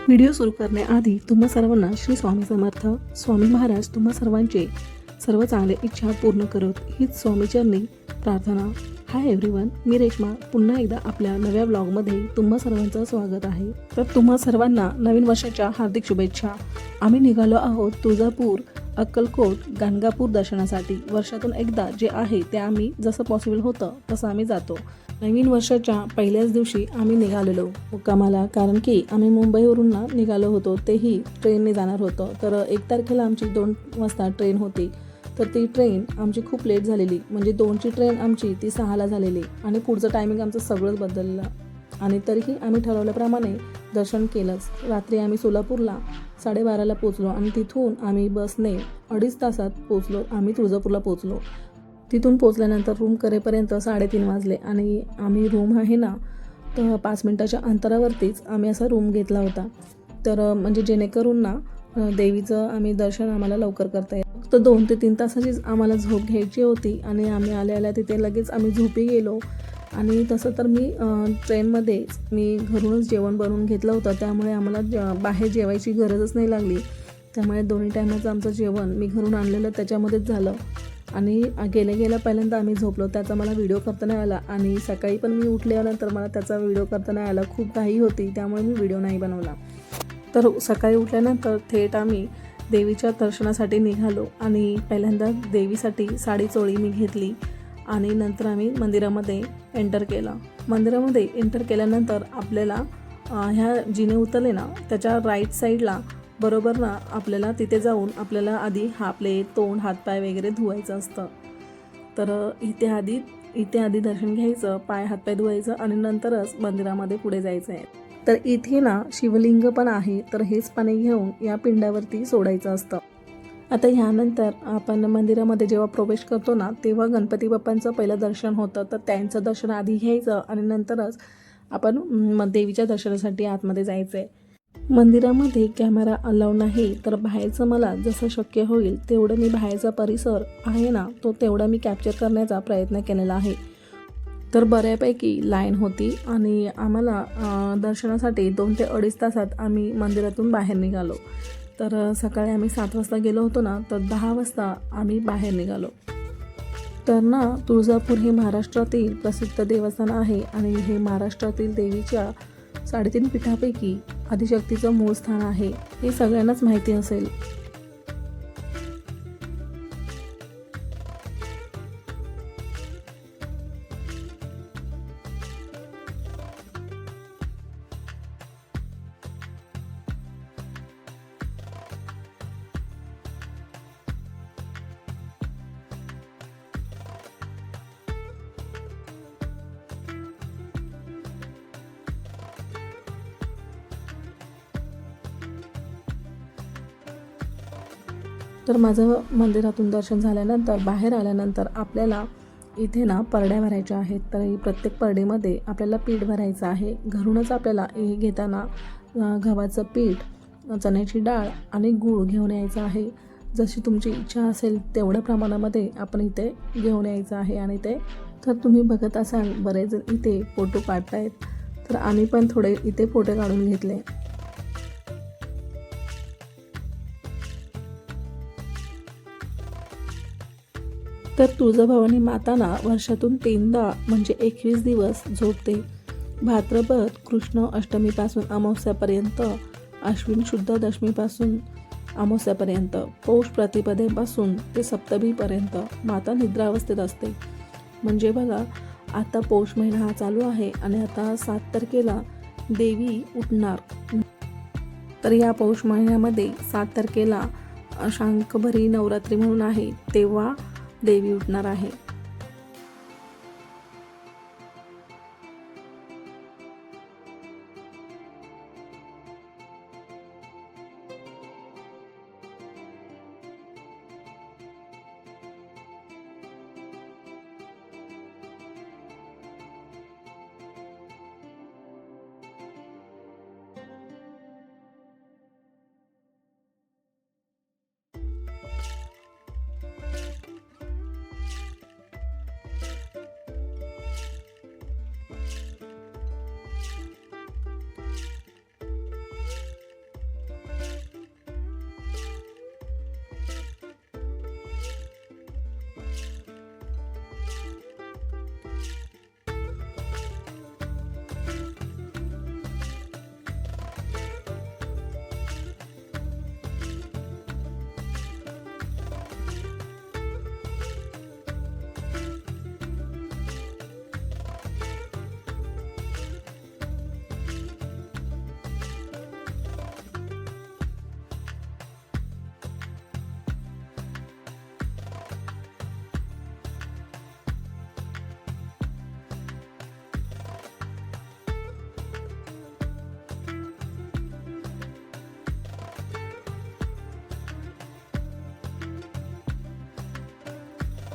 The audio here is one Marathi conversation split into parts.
व्हिडिओ सुरू करण्याआधी तुम्हा सर्वांना श्री स्वामी समर्थ. स्वामी महाराज तुम्हा सर्वांचे सर्व चांगले इच्छा पूर्ण करत हीच स्वामीचरणी प्रार्थना. हाय एव्हरीवन, मी रेश्मा पुन्हा एकदा आपल्या नव्या व्लॉगमध्ये तुम्हा सर्वांचं स्वागत आहे. तर तुम्हा सर्वांना नवीन वर्षाच्या हार्दिक शुभेच्छा. आम्ही निघालो आहोत तुळजापूर, अक्कलकोट, गाणगापूर दर्शनासाठी. वर्षातून एकदा जे आहे ते आम्ही जसं पॉसिबल होतं तसं आम्ही जातो. नवीन वर्षाच्या पहिल्याच दिवशी आम्ही निघालेलो मुक्कामाला, कारण की आम्ही मुंबईवरून निघालो होतो, तेही ट्रेनने जाणार होतो. तर 1 तारखेला आमची 2 वाजता ट्रेन होती. तर ती ट्रेन आमची खूप लेट झालेली, म्हणजे 2ची ट्रेन आमची ती 6ला झालेली आणि पुढचं टायमिंग आमचं सगळंच बदललं. आणि तरीही आम्ही ठरवल्याप्रमाणे दर्शन केलंच. रात्री आम्ही सोलापूरला 12:30ला पोचलो आणि तिथून आम्ही बसने 2.5 तासात पोचलो. आम्ही तुळजापूरला पोचलो. तिथून पोचल्यानंतर रूम करेपर्यंत 3:30 वाजले आणि आम्ही रूम आहे ना तर 5 मिनिटाच्या अंतरावरतीच आम्ही असा रूम घेतला होता. तर म्हणजे जेणेकरून देवीचं आम्ही दर्शन आम्हाला लवकर करता येईल. फक्त 2 ते 3 तासाचीच आम्हाला झोप घ्यायची होती आणि आम्ही आल्या तिथे लगेच आम्ही झोपी गेलो. आणि तसं तर मी ट्रेनमध्येच मी घरूनच जेवण बनवून घेतलं होतं, त्यामुळे आम्हाला बाहेर जेवायची गरजच नाही लागली. त्यामुळे दोन्ही टायमाचं आमचं जेवण मी घरून आणलेलं त्याच्यामध्येच झालं. आणि गेल्या पहिल्यांदा आम्ही झोपलो, त्याचा मला व्हिडिओ करता नाही आला. आणि सकाळी पण मी उठल्यानंतर मला त्याचा व्हिडिओ करता नाही आला, खूप घाई होती, त्यामुळे मी व्हिडिओ नाही बनवला. तर सकाळी उठल्यानंतर थेट आम्ही देवीच्या दर्शनासाठी निघालो आणि पहिल्यांदा देवीसाठी साडी चोळी मी घेतली आणि नंतर आम्ही मंदिरामध्ये एंटर केलं. मंदिरामध्ये एंटर केल्यानंतर आपल्याला ह्या जिने उतरले ना त्याच्या राईट साईडला बरोबर आपल्याला तिथे जाऊन आपल्याला आधी आपले तोंड, हातपाय वगैरे धुवायचं असतं. तर इथे आधी दर्शन घ्यायचं, पाय हातपाय धुवायचं आणि नंतरच मंदिरामध्ये पुढे जायचं आहे. तर इथे शिवलिंग पण आहे, तर हेच पाणी घेऊन या पिंडावरती सोडायचं असतं. आता ह्यानंतर आपण मंदिरामध्ये जेव्हा प्रवेश करतो ना तेव्हा गणपती बाप्पांचं पहिलं दर्शन होतं. तर त्यांचं दर्शन आधी घ्यायचं आणि नंतरच आपण देवीच्या दर्शनासाठी आतमध्ये जायचं आहे. मंदिरामध्ये कॅमेरा अलाउ नाही, तर बाहेरचं मला जसं शक्य होईल तेवढं मी बाहेरचा परिसर आहे ना तो तेवढा मी कॅप्चर करण्याचा प्रयत्न केलेला आहे. तर बऱ्यापैकी लाईन होती आणि आम्हाला दर्शनासाठी 2 ते 2.5 तासात आम्ही मंदिरातून बाहेर निघालो. तर सकाळी आम्ही 7 वाजता गेलो होतो ना, तर 10 वाजता आम्ही बाहेर निघालो. तर तुळजापूर हे महाराष्ट्रातील प्रसिद्ध देवस्थान आहे आणि हे महाराष्ट्रातील देवीच्या 3.5 पीठापैकी आदिशक्तीचं मूळ स्थान आहे, हे सगळ्यांनाच माहिती असेल. तर माझं मंदिरातून दर्शन झाल्यानंतर बाहेर आल्यानंतर आपल्याला इथे परड्या भरायच्या आहेत. तर प्रत्येक परडीमध्ये आपल्याला पीठ भरायचं आहे. घरूनच आपल्याला हे घेताना गव्हाचं पीठ, चण्याची डाळ आणि गूळ घेऊन यायचं आहे. जशी तुमची इच्छा असेल तेवढ्या प्रमाणामध्ये आपण इथे घेऊन यायचं आहे. आणि ते तर तुम्ही बघत असाल बरेच जण इथे फोटो काढतायत, तर आम्ही पण थोडे इथे फोटो काढून घेतले. तर तुळजाभवानी माताना वर्षातून 3दा म्हणजे 21 दिवस झोपते. भाद्रपद कृष्ण अष्टमीपासून अमावस्यापर्यंत, आश्विन शुद्ध दशमीपासून अमावस्यापर्यंत, पौष प्रतिपदेपासून ते सप्तमीपर्यंत माता निद्रावस्थेत असते. म्हणजे बघा, आता पौष महिना हा चालू आहे आणि आता 7 तारखेला देवी उठणार. तर या पौष महिन्यामध्ये 7 तारखेला शांकभरी नवरात्री म्हणून आहे, तेव्हा देवी उठणार आहे.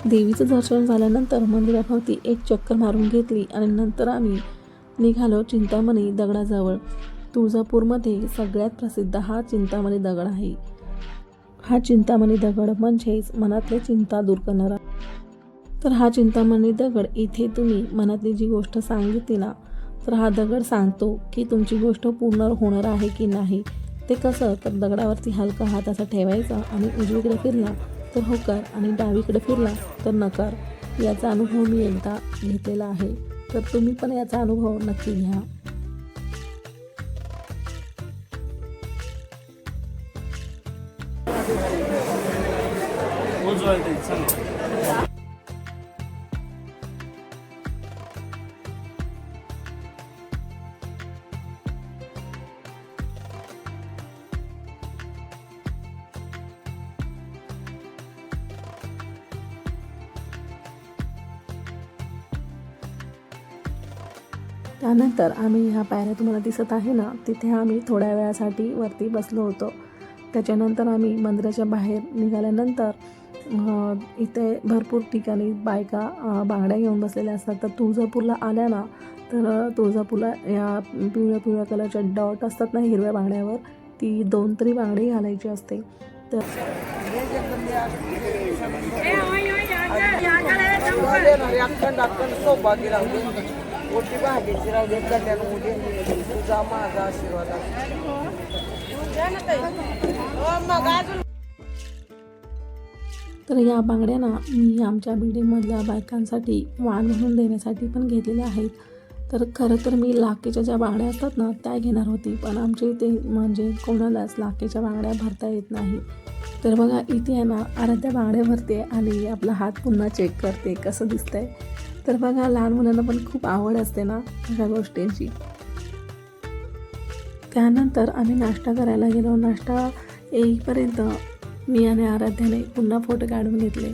देवीचं दर्शन झाल्यानंतर मंदिराभोवती एक चक्कर मारून घेतली आणि नंतर आम्ही निघालो चिंतामणी दगडाजवळ. तुळजापूरमध्ये सगळ्यात प्रसिद्ध हा चिंतामणी दगड आहे. हा चिंतामणी दगड म्हणजेच मनातली चिंता दूर करणारा. तर हा चिंतामणी दगड इथे तुम्ही मनातली जी गोष्ट सांगितली ना, तर हा दगड सांगतो की तुमची गोष्ट पूर्ण होणार आहे की नाही. ते कसं, तर दगडावरती हलका हात असा ठेवायचा आणि उजवीकडे फिरला तर होकार आणि डावीकडे फिरला तर नकार. याचा अनुभव मी एकदा घेतलेला आहे, तर तुम्ही पण याचा अनुभव नक्की घ्या. त्यानंतर आम्ही ह्या पायऱ्या तुम्हाला दिसत आहे ना, तिथे आम्ही थोड्या वेळासाठी वरती बसलो होतो. त्याच्यानंतर आम्ही मंदिराच्या बाहेर निघाल्यानंतर इथे भरपूर ठिकाणी बायका बांगड्या घेऊन बसलेल्या असतात. तर तुळजापूरला आल्या ना, तर तुळजापूरला या पिवळ्या पिवळ्या कलरच्या डॉट असतात ना हिरव्या बांगड्यावर, ती 2 तरी बांगडी घालायची असते. तर मोठी भाजीची राहू दे, कल्याण होऊ दे, तुझा माझा आशीर्वाद तर या बांगड्या ना मी आमच्या बिल्डिंगमधल्या बायकांसाठी वाण म्हणून देण्यासाठी पण घेतलेल्या आहेत. तर खरं तर मी लाखेच्या ज्या बांगड्या असतात ना त्या घेणार होती, पण आमच्या इथे म्हणजे कोणालाच लाखेच्या बांगड्या भरता येत नाही. तर बघा इथे आहे ना, आराध्या बांगड्या भरते आणि आपला हात पुन्हा चेक करते कसं दिसतंय. तर बघा लहान मुलांना पण खूप आवड असते ना अशा गोष्टींची. त्यानंतर आम्ही नाश्ता करायला गेलो. नाश्ता येईपर्यंत मी आणि आराध्याने पुन्हा फोटो काढून घेतले.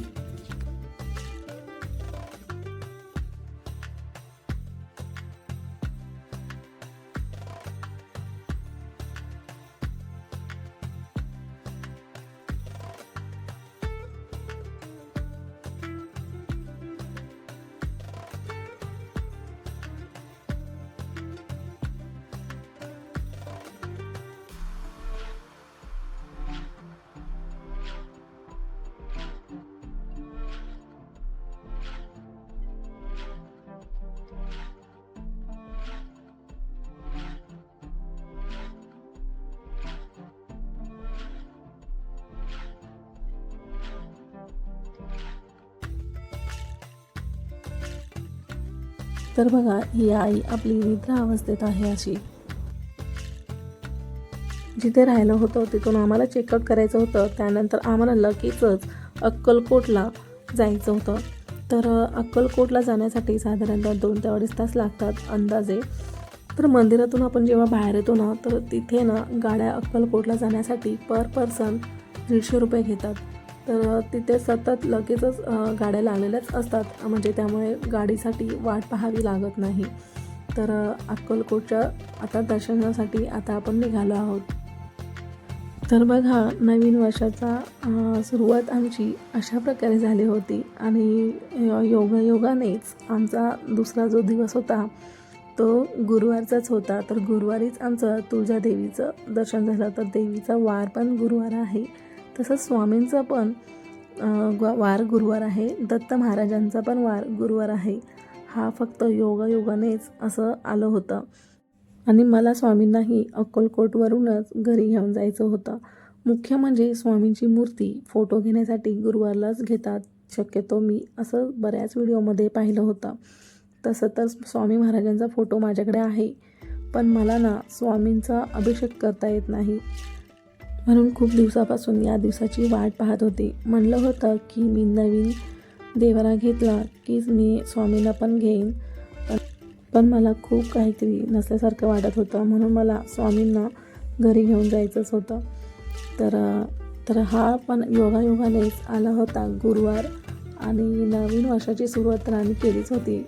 तर बघा ही आई आपली निद्रा अवस्थेत आहे अशी. जिथे राहिलं होतं तिथून आम्हाला चेकआउट करायचं होतं. त्यानंतर आम्हाला लगेचच अक्कलकोटला जायचं होतं. तर अक्कलकोटला जाण्यासाठी साधारणतः 2 ते 2.5 तास लागतात अंदाजे. तर मंदिरातून आपण जेव्हा बाहेर येतो ना, तर तिथे ना गाड्या अक्कलकोटला जाण्यासाठी पर पर्सन 150 रुपये घेतात. तर तिथे सतत लगेचच गाड्या लागलेल्याच असतात, म्हणजे त्यामुळे गाडीसाठी वाट पाहावी लागत नाही. तर अक्कलकोटच्या आता दर्शनासाठी आता आपण निघालो आहोत. तर बघा नवीन वर्षाचा सुरुवात आमची अशा प्रकारे झाली होती आणि योगायोगानेच आमचा दुसरा जो दिवस होता तो गुरुवारचाच होता. तर गुरुवारीच आमचं तुळजादेवीचं दर्शन झालं. तर देवीचा वार पण गुरुवार आहे, तसंच स्वामींचा पण वार गुरुवार आहे, दत्त महाराजांचा पण वार गुरुवार आहे. हा फक्त योगायोगानेच असं आलं होतं आणि मला स्वामींनाही अक्कलकोटवरूनच घरी घेऊन जायचं होतं. मुख्य म्हणजे स्वामींची मूर्ती फोटो घेण्यासाठी गुरुवारलाच घेतात शक्यतो, मी असं बऱ्याच व्हिडिओमध्ये पाहिलं होतं. तसं तर स्वामी महाराजांचा फोटो माझ्याकडे आहे, पण मला ना स्वामींचा अभिषेक करता येत नाही, म्हणून खूप दिवसापासून या दिवसाची वाट पाहत होती. म्हणलं होतं की मी नवीन देवरा घेतला की मी स्वामींना पण घेईन, पण मला खूप काहीतरी नसल्यासारखं वाटत होतं, म्हणून मला स्वामींना घरी घेऊन जायचंच होतं. तर हा पण योगायोगानेच आला होता गुरुवार आणि नवीन वर्षाची सुरुवात तर आम्ही केलीच होती.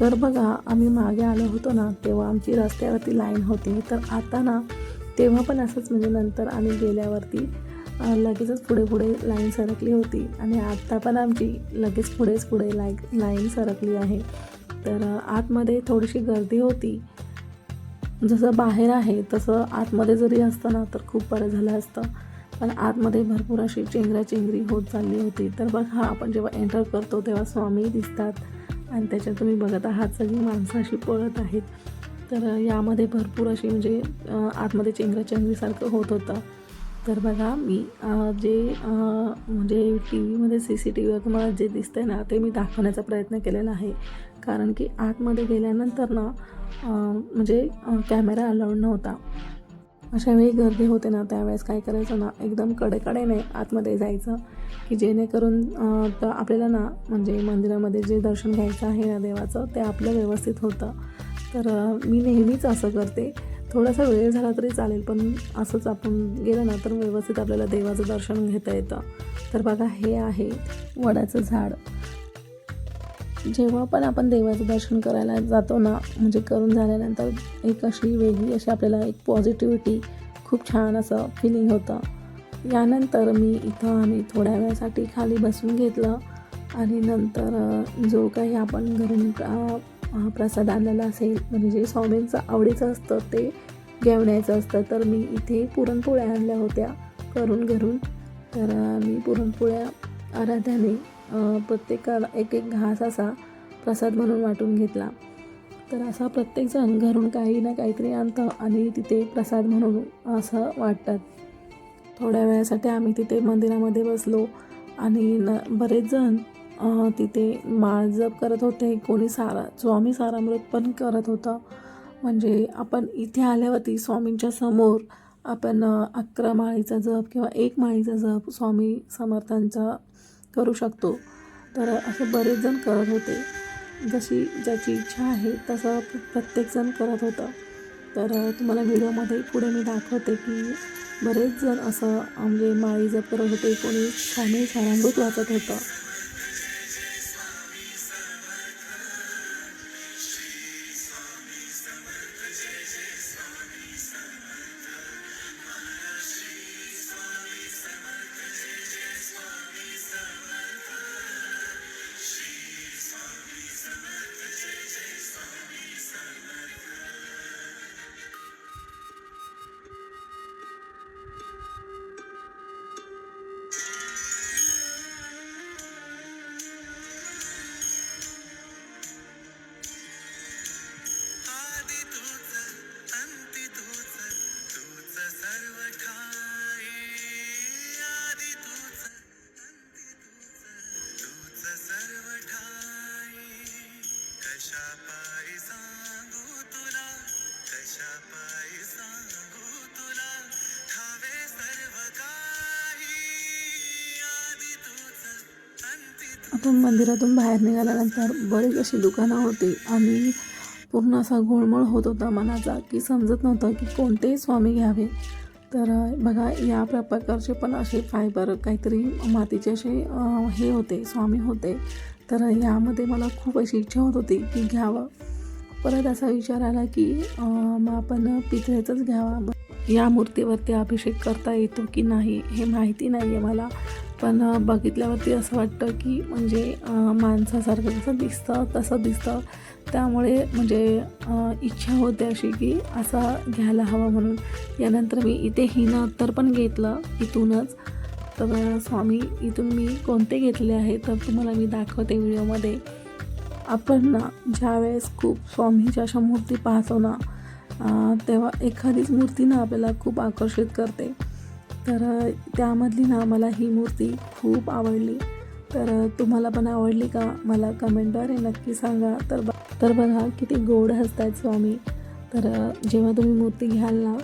तर बघा आम्ही मागे आलो होतो ना, तेव्हा आमची रस्त्यावरती लाईन होती. तर आता ना तेव्हा पण असंच, म्हणजे नंतर आम्ही गेल्यावरती लगेचच पुढे पुढे लाईन सरकली होती आणि आत्ता पण आमची लगेच पुढे लाईन सरकली आहे. तर आतमध्ये थोडीशी गर्दी होती. जसं बाहेर आहे तसं आतमध्ये जरी असतं ना तर खूप बरं झालं असतं, पण आतमध्ये भरपूर अशी चेंगराचेंगरी होत चालली होती. तर बघा, आपण जेव्हा एंटर करतो तेव्हा स्वामी दिसतात आणि त्याच्यात तुम्ही बघत आहात सगळी माणसं अशी पळत आहेत. तर यामध्ये भरपूर अशी म्हणजे आतमध्ये चेंगराचेंगरीसारखं होत होतं. तर बघा, मी म्हणजे टी व्हीमध्ये CCTVवर तुम्हाला जे दिसतं आहे ना ते मी दाखवण्याचा प्रयत्न केलेला आहे. कारण की आतमध्ये गेल्यानंतर ना म्हणजे कॅमेरा अलाउड नव्हता. अशा वेळी गर्दी होते ना त्यावेळेस काय करायचं ना, एकदम कडेकडेने आतमध्ये जायचं की जेणेकरून तर आपल्याला ना म्हणजे मंदिरामध्ये जे दर्शन घ्यायचं आहे ना देवाचं ते आपलं व्यवस्थित होतं. तर मी नेहमीच असं करते. थोडासा वेळ झाला तरी चालेल, पण असंच आपण गेलं ना तर व्यवस्थित आपल्याला देवाचं दर्शन घेता येतं. तर बघा, हे आहे वडाचं झाड. जेव्हा पण आपण देवाचं दर्शन करायला जातो ना, म्हणजे करून झाल्यानंतर एक अशी वेगळी अशी आपल्याला एक पॉझिटिव्हिटी, खूप छान असं फिलिंग होतं. यानंतर आम्ही थोड्या वेळासाठी खाली बसून घेतलं आणि नंतर जो काही आपण घरून प्रसाद आणलेला असेल, म्हणजे जे स्वामींचं आवडीचं असतं ते घेऊन यायचं असतं. तर मी इथे पुरणपोळ्या आणल्या होत्या करून घरून. तर मी पुरणपोळ्या आराध्याने प्रत्येकाला एक एक घास असा प्रसाद म्हणून वाटून घेतला. तर असा प्रत्येकजण घरून काही ना काहीतरी आणतं आणि तिथे प्रसाद म्हणून असं वाटतात. थोड्या वेळासाठी आम्ही तिथे मंदिरामध्ये बसलो आणि बरेच जण तिथे माळ जप करत होते. कोणी स्वामी सारामृत पण करत होतं. म्हणजे आपण इथे आल्यावरती स्वामींच्या समोर आपण 11 माळीचा जप किंवा 1 माळीचा जप स्वामी समर्थांचा करू शकतो. तर असे बरेच जण करत होते. जशी ज्याची इच्छा आहे तसं प्रत्येकजण करत होतं. तर तुम्हाला व्हिडिओमध्ये पुढे मी दाखवते की बरेच जण असं म्हणजे माळी जप करत होते. कोणी स्वामी सारामृत वाचत होतं. आपण मंदिरातून बाहेर निघाल्यानंतर बरीच अशी दुकानं होती आणि पूर्ण असा गोळमोळ होत होता मनाचा की समजत नव्हतं की कोणते स्वामी घ्यावे. तर बघा, या प्रकारचे पण असे फायबर काहीतरी मातीचे असे हे होते, स्वामी होते. तर यामध्ये मला खूप अशी इच्छा होत होती की घ्यावं. परत असा विचार आला की मग आपण पितळेचंच घ्यावा. या मूर्तीवरती अभिषेक करता येतो की नाही हे माहिती नाही आहे मला, पण बघितल्यावरती असं वाटतं की म्हणजे माणसासारखं कसं दिसतं तसं दिसतं. त्यामुळे म्हणजे इच्छा होते अशी की असा घ्यायला हवा म्हणून. यानंतर मी इथे हिनं पण घेतलं इथूनच. तर स्वामी इथून मी कोणते घेतले आहे तर तुम्हाला मी दाखवते व्हिडिओमध्ये. आपण ना ज्यावेळेस खूप स्वामीच्या अशा मूर्ती पाहतो ना तेव्हा एखादीच मूर्ती ना आपल्याला खूप आकर्षित करते. तर त्यामधली ना मला ही मूर्ती खूप आवडली. तर तुम्हाला पण आवडली का मला कमेंटद्वारे नक्की सांगा. तर बघा किती गोड हसतात स्वामी. तर जेव्हा तुम्ही मूर्ती घ्याल ना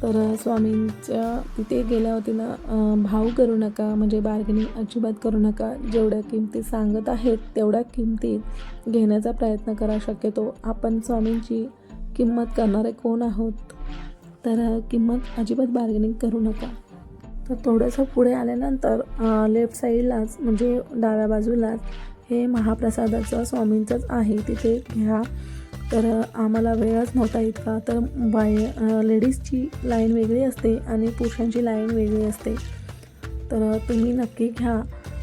तर स्वामींच्या तिथे गेल्यावरती ना भाव करू नका, म्हणजे बार्गेनिंग अजिबात करू नका. जेवढ्या किमती सांगत आहेत तेवढ्या किमतीत घेण्याचा प्रयत्न करा शक्यतो. आपण स्वामींची किंमत करणारे कोण आहोत, तर किंमत अजिबात बार्गेनिंग करू नका. तर थोडंसं पुढे आल्यानंतर लेफ्ट साईडलाच म्हणजे डाव्या बाजूलाच हे महाप्रसादाचं स्वामींचंच आहे, तिथे घ्या. तर आम्हाला वेळच नव्हता इतका. तर लेडीजची लाईन वेगळी असते आणि पुरुषांची लाईन वेगळी असते. तर तुम्ही नक्की घ्या.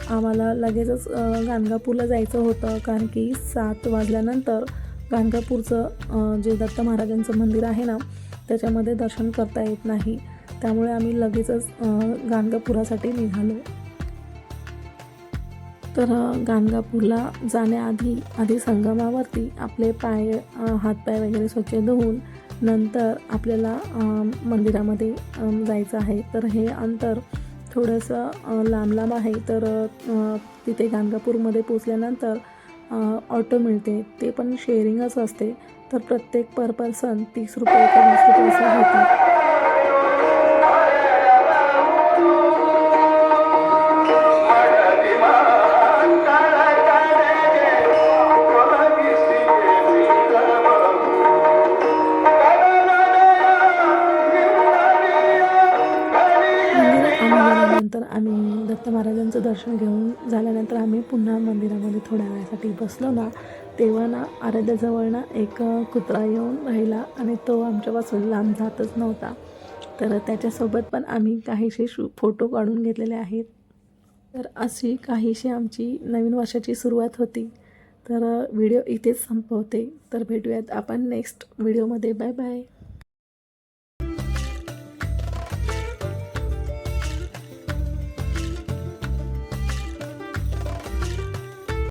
आम्हाला लगेचच गाणगापूरला जायचं होतं, कारण की 7 वाजल्यानंतर गाणगापूरचं जे दत्त महाराजांचं मंदिर आहे ना, त्याच्यामध्ये दर्शन करता येत नाही. त्यामुळे आम्ही लगेचच गाणगापुरासाठी निघालो. तर गाणगापूरला जाण्याआधी संगमावरती आपले हातपाय वगैरे स्वच्छ धुवून नंतर आपल्याला मंदिरामध्ये जायचं आहे. तर हे अंतर थोडंसं लांब आहे. तर तिथे गाणगापूरमध्ये पोचल्यानंतर ऑटो मिळते, ते पण शेअरिंगच असते. तर प्रत्येक पर पर्सन 30 रुपये का 20 रुपये असं घेतात. मंदिरात आम्ही गेल्यानंतर आम्ही दत्त महाराजांचं दर्शन घेऊन झाल्यानंतर आम्ही पुन्हा मंदिरामध्ये थोड्या वेळासाठी बसलो ना, तेव्हा ना आराध्याजवळ ना एक कुत्रा येऊन राहिला आणि तो आमच्यापासून लांब जातच नव्हता. तर त्याच्यासोबत पण आम्ही काहीसे फोटो काढून घेतलेले आहेत. तर अशी काहीशी आमची नवीन वर्षाची सुरुवात होती. तर व्हिडिओ इथेच संपवते. तर भेटूयात आपण नेक्स्ट व्हिडिओमध्ये. Bye bye.